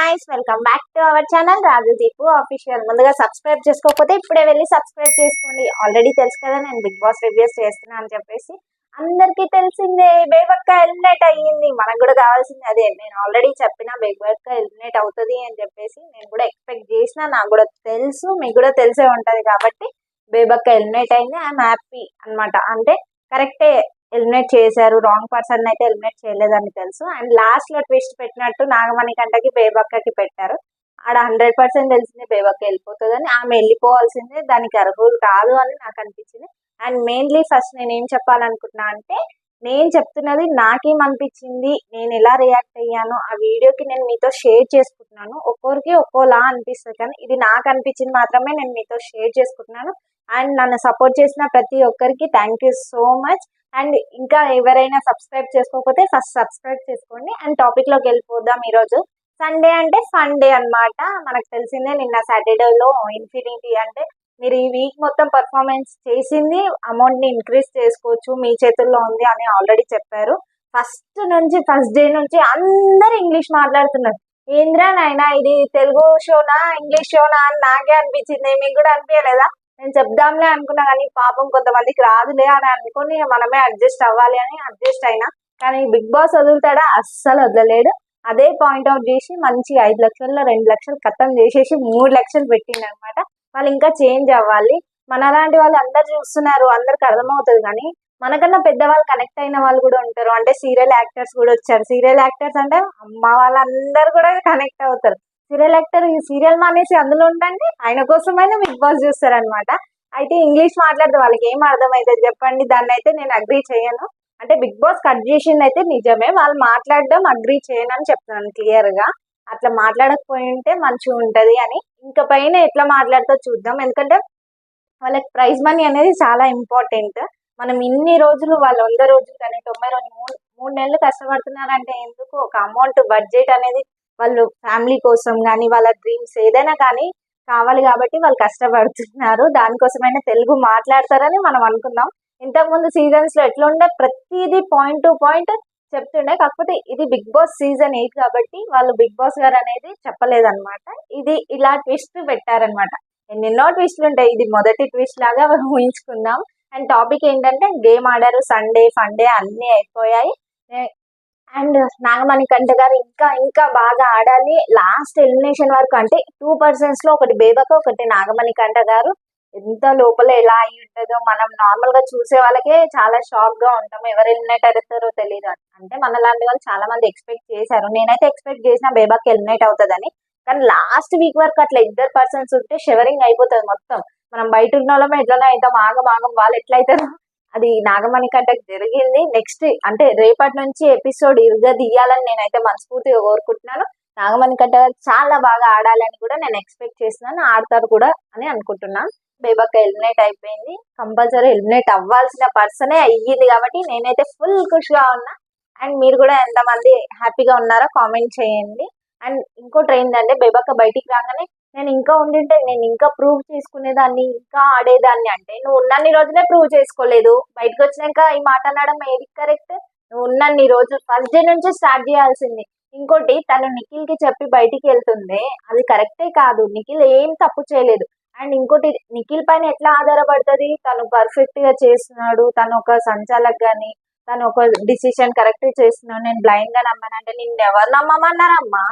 Guys, welcome back to our channel Raju Deepu official. ముందుగా subscribe చేసుకోకపోతే ఇప్పుడే వెళ్ళి సబ్స్క్రైబ్ చేసుకోండి. ఆల్రెడీ తెలుసు కదా నేను బిగ్ బాస్ రివ్యూస్ చేస్తున్నా అని చెప్పేసి. అందరికీ తెలిసిందే, బేబక్క ఎలిమినేట్ అయ్యింది. మనకు కూడా కావాల్సింది అదే. నేను ఆల్రెడీ చెప్పిన బేబక్క ఎలిమినేట్ అవుతుంది అని చెప్పేసి. నేను కూడా ఎక్స్పెక్ట్ చేసిన, నాకు కూడా తెలుసు, మీకు కూడా తెలిసే ఉంటది కాబట్టి బేబక్క ఎలిమినేట్ అయింది. ఐఎమ్ హ్యాపీ అనమాట. అంటే కరెక్టే, ఎలిమినేట్ చేశారు. రాంగ్ పర్సన్ అయితే ఎలిమినేట్ చేయలేదని తెలుసు. అండ్ లాస్ట్ లో ట్విస్ట్ పెట్టినట్టు నాగమణి కంటకి బేబక్కకి పెట్టారు. ఆడ 100% తెలిసింది బేబక్క వెళ్ళిపోతుందని. ఆమె వెళ్ళిపోవాల్సిందే, దానికి అర్హులు కాదు అని నాకు అనిపించింది. అండ్ మెయిన్లీ ఫస్ట్ నేను ఏం చెప్పాలనుకుంటున్నా అంటే, నేను చెప్తున్నది నాకేమనిపించింది, నేను ఎలా రియాక్ట్ అయ్యాను ఆ వీడియోకి నేను మీతో షేర్ చేసుకుంటున్నాను. ఒక్కొరికి ఒక్కోలా అనిపిస్తుంది, కానీ ఇది నాకు అనిపించింది మాత్రమే నేను మీతో షేర్ చేసుకుంటున్నాను. అండ్ నన్ను సపోర్ట్ చేసిన ప్రతి ఒక్కరికి thank you so much. And ఇంకా ఎవరైనా సబ్స్క్రైబ్ చేసుకోకపోతే ఫస్ట్ సబ్స్క్రైబ్ చేసుకోండి. అండ్ టాపిక్ లోకి వెళ్ళిపోదాం. ఈరోజు సండే అంటే ఫన్ డే అనమాట. మనకు తెలిసిందే, నిన్న సాటర్డేలో ఇన్ఫినిటీ అంటే మీరు ఈ వీక్ మొత్తం పర్ఫార్మెన్స్ చేసింది అమౌంట్ ని ఇంక్రీజ్ చేసుకోవచ్చు, మీ చేతుల్లో ఉంది అని ఆల్రెడీ చెప్పారు. ఫస్ట్ డే నుంచి అందరు ఇంగ్లీష్ మాట్లాడుతున్నారు. ఏంద్రా నాయనా, ఇది తెలుగు షోనా ఇంగ్లీష్ షోనా అని నాకే అనిపించింది. మీకు కూడా అనిపించలేదా? నేను చెప్దాంలే అనుకున్నా, కానీ పాపం కొంతమందికి రాదులే అని అనుకుని మనమే అడ్జస్ట్ అవ్వాలి అని అడ్జస్ట్ అయినా. కానీ బిగ్ బాస్ వదులుతాడా? అస్సలు వదలలేడు. అదే పాయింట్ అవుట్ చేసి మంచిగా 5 లక్షల్లో 2 లక్షలు కట్టం చేసేసి 3 లక్షలు పెట్టింది అనమాట. వాళ్ళు ఇంకా చేంజ్ అవ్వాలి. మనలాంటి వాళ్ళు అందరు చూస్తున్నారు, అందరికి అర్థమవుతుంది. కానీ మనకన్నా పెద్దవాళ్ళు కనెక్ట్ అయిన వాళ్ళు కూడా ఉంటారు. అంటే సీరియల్ యాక్టర్స్ కూడా వచ్చారు. సీరియల్ యాక్టర్స్ అంటే అమ్మ వాళ్ళందరూ కూడా కనెక్ట్ అవుతారు. సీరియల్ యాక్టర్ ఈ సీరియల్ మానేసి అందులో ఉండండి, ఆయన కోసమైనా బిగ్ బాస్ చూస్తారనమాట. అయితే ఇంగ్లీష్ మాట్లాడితే వాళ్ళకి ఏం అర్థమవుతుంది చెప్పండి? దాన్ని అయితే నేను అగ్రీ చేయను. అంటే బిగ్ బాస్ కట్ చేసింది అయితే నిజమే, వాళ్ళు మాట్లాడడం అగ్రీ చేయను అని చెప్తున్నాను క్లియర్ గా. అట్లా మాట్లాడకపోయి ఉంటే మంచిగా ఉంటది అని. ఇంకా పైన ఎట్లా మాట్లాడుతూ చూద్దాం. ఎందుకంటే వాళ్ళకి ప్రైజ్ మనీ అనేది చాలా ఇంపార్టెంట్. మనం ఇన్ని రోజులు, వాళ్ళు 100 రోజులు కానీ 90 రోజులు, మూడు నెలలు కష్టపడుతున్నారంటే ఎందుకు? ఒక అమౌంట్ బడ్జెట్ అనేది వాళ్ళు ఫ్యామిలీ కోసం కానీ వాళ్ళ డ్రీమ్స్ ఏదైనా కానీ కావాలి కాబట్టి వాళ్ళు కష్టపడుతున్నారు. దానికోసమైనా తెలుగు మాట్లాడతారని మనం అనుకుందాం. ఇంతకుముందు సీజన్స్ లో ఎట్లా ఉండే, ప్రతిదీ పాయింట్ టు పాయింట్ చెప్తుండే. కాకపోతే ఇది బిగ్ బాస్ సీజన్ 8 కాబట్టి వాళ్ళు బిగ్ బాస్ గారు అనేది చెప్పలేదన్నమాట. ఇది ఇలా ట్విస్ట్ పెట్టారనమాట. ఎన్నెన్నో ట్విస్ట్లు ఉంటాయి, ఇది మొదటి ట్విస్ట్ లాగా ఊహించుకుందాం. అండ్ టాపిక్ ఏంటంటే గేమ్ ఆడారు, సండే ఫండే అన్ని అయిపోయాయి. అండ్ నాగమణి కంట గారు ఇంకా ఇంకా బాగా ఆడాలి లాస్ట్ ఎలిమినేషన్ వరకు. అంటే 2% లో ఒకటి బేబక, ఒకటి నాగమణి కంట గారు. ఎంత లోపల ఎలా అయి ఉంటుందో మనం నార్మల్ గా చూసే వాళ్ళకే చాలా షాక్ గా ఉంటాం, ఎవరు ఎలిమినేట్ అవుతారో తెలియదు. అంటే మన లాంటి వాళ్ళు చాలా మంది ఎక్స్పెక్ట్ చేశారు. నేనైతే ఎక్స్పెక్ట్ చేసిన బేబక్ ఎలిమినేట్ అవుతుందని. కానీ లాస్ట్ వీక్ వరకు అట్లా 2 పర్సన్స్ ఉంటే షవరింగ్ అయిపోతుంది మొత్తం. మనం బయట ఉన్న వాళ్ళమే ఎట్లనే అవుతాం, ఆగం వాళ్ళు ఎట్లయితారు. అది నాగమణి కంటకు జరిగింది. నెక్స్ట్ అంటే రేపటి నుంచి ఎపిసోడ్ ఇరుగా తీయాలని నేనైతే మనస్ఫూర్తిగా కోరుకుంటున్నాను. నాగమణి కంట చాలా బాగా ఆడాలని కూడా నేను ఎక్స్పెక్ట్ చేస్తున్నాను, ఆడతారు కూడా అని అనుకుంటున్నాను. బేబక్క ఎలిమినేట్ అయిపోయింది, కంపల్సరీ ఎలిమినేట్ అవ్వాల్సిన పర్సనే అయ్యింది కాబట్టి నేనైతే ఫుల్ ఖుషిగా ఉన్నా. అండ్ మీరు కూడా ఎంతమంది హ్యాపీగా ఉన్నారో కామెంట్ చేయండి. అండ్ ఇంకోటి ఏంటంటే, బేబక్క బయటికి రాగానే నేను ఇంకా ఉండింటే నేను ఇంకా ప్రూవ్ చేసుకునేదాన్ని, ఇంకా ఆడేదాన్ని. అంటే నువ్వు ఉన్నన్ని రోజులే ప్రూవ్ చేసుకోలేదు, బయటకు వచ్చినాక ఈ మాట అనడం ఏది కరెక్ట్? నువ్వు ఉన్నన్ని రోజులు ఫస్ట్ డే నుంచి స్టార్ట్ చేయాల్సింది. ఇంకోటి, తను నిఖిల్ కి చెప్పి బయటికి వెళ్తుంది, అది కరెక్టే కాదు. నిఖిల్ ఏం తప్పు చేయలేదు. అండ్ ఇంకోటి, నిఖిల్ పైన ఎట్లా ఆధారపడుతుంది? తను పర్ఫెక్ట్ గా చేస్తున్నాడు, తను ఒక సంచాలక్ గాని తను ఒక డిసిషన్ కరెక్ట్ చేస్తున్నాడు, నేను బ్లైండ్ గా నమ్మానంటే నిన్ను ఎవరు నమ్మమన్నారమ్మా?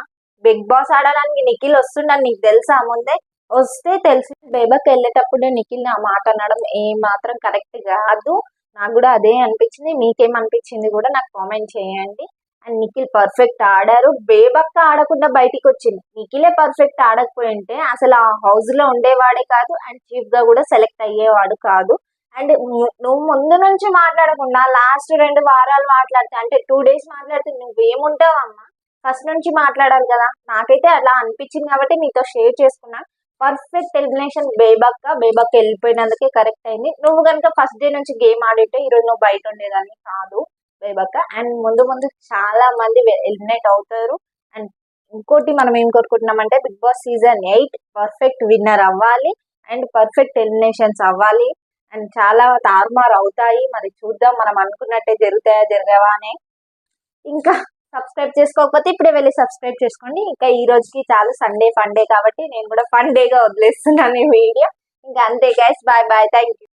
బిగ్ బాస్ ఆడడానికి నిఖిల్ వస్తుండని నీకు తెలుసా? ముందే వస్తే తెలిసి బేబక్ వెళ్ళేటప్పుడు నిఖిల్ ఆ మాట అనడం ఏ మాత్రం కరెక్ట్ కాదు. నాకు కూడా అదే అనిపించింది. మీకేమనిపించింది కూడా నాకు కామెంట్ చేయండి. అండ్ నిఖిల్ పర్ఫెక్ట్ ఆడారు, బేబక్క ఆడకుండా బయటికి వచ్చింది. నిఖిలే పర్ఫెక్ట్ ఆడకపోయి ఉంటే అసలు ఆ హౌస్ లో ఉండేవాడే కాదు, అండ్ చీఫ్ గా కూడా సెలెక్ట్ అయ్యేవాడు కాదు. అండ్ నువ్వు ముందు నుంచి మాట్లాడకుండా లాస్ట్ 2 వారాలు మాట్లాడితే, అంటే 2 days మాట్లాడితే నువ్వేముంటావమ్మా? ఫస్ట్ నుంచి మాట్లాడాలి కదా. నాకైతే అలా అనిపించింది కాబట్టి మీతో షేర్ చేసుకున్నాను. పర్ఫెక్ట్ ఎలిమినేషన్ బేబక్క వెళ్ళిపోయినందుకే కరెక్ట్ అయింది. నువ్వు కనుక ఫస్ట్ డే నుంచి గేమ్ ఆడితే ఈరోజు నువ్వు బయట ఉండేదాన్ని కాదు బేబక్క. అండ్ ముందు ముందు చాలా మంది ఎలిమినేట్ అవుతారు. అండ్ ఇంకోటి మనం ఏం కోరుకుంటున్నామంటే, Big Boss season 8 perfect winner అవ్వాలి అండ్ పర్ఫెక్ట్ ఎలిమినేషన్స్ అవ్వాలి. అండ్ చాలా తారుమారు అవుతాయి, మరి చూద్దాం. మనం అనుకున్నట్టే జరుగుతాయా జరగవా అని. ఇంకా సబ్స్క్రైబ్ చేసుకోకపోతే ఇప్పుడే వెళ్ళి సబ్స్క్రైబ్ చేసుకోండి. ఇంకా ఈ రోజుకి చాలు, సండే ఫన్ డే కాబట్టి నేను కూడా ఫన్ డేగా వదిలేస్తున్నాను ఈ వీడియో. ఇంకా అంతే guys, bye bye, thank you.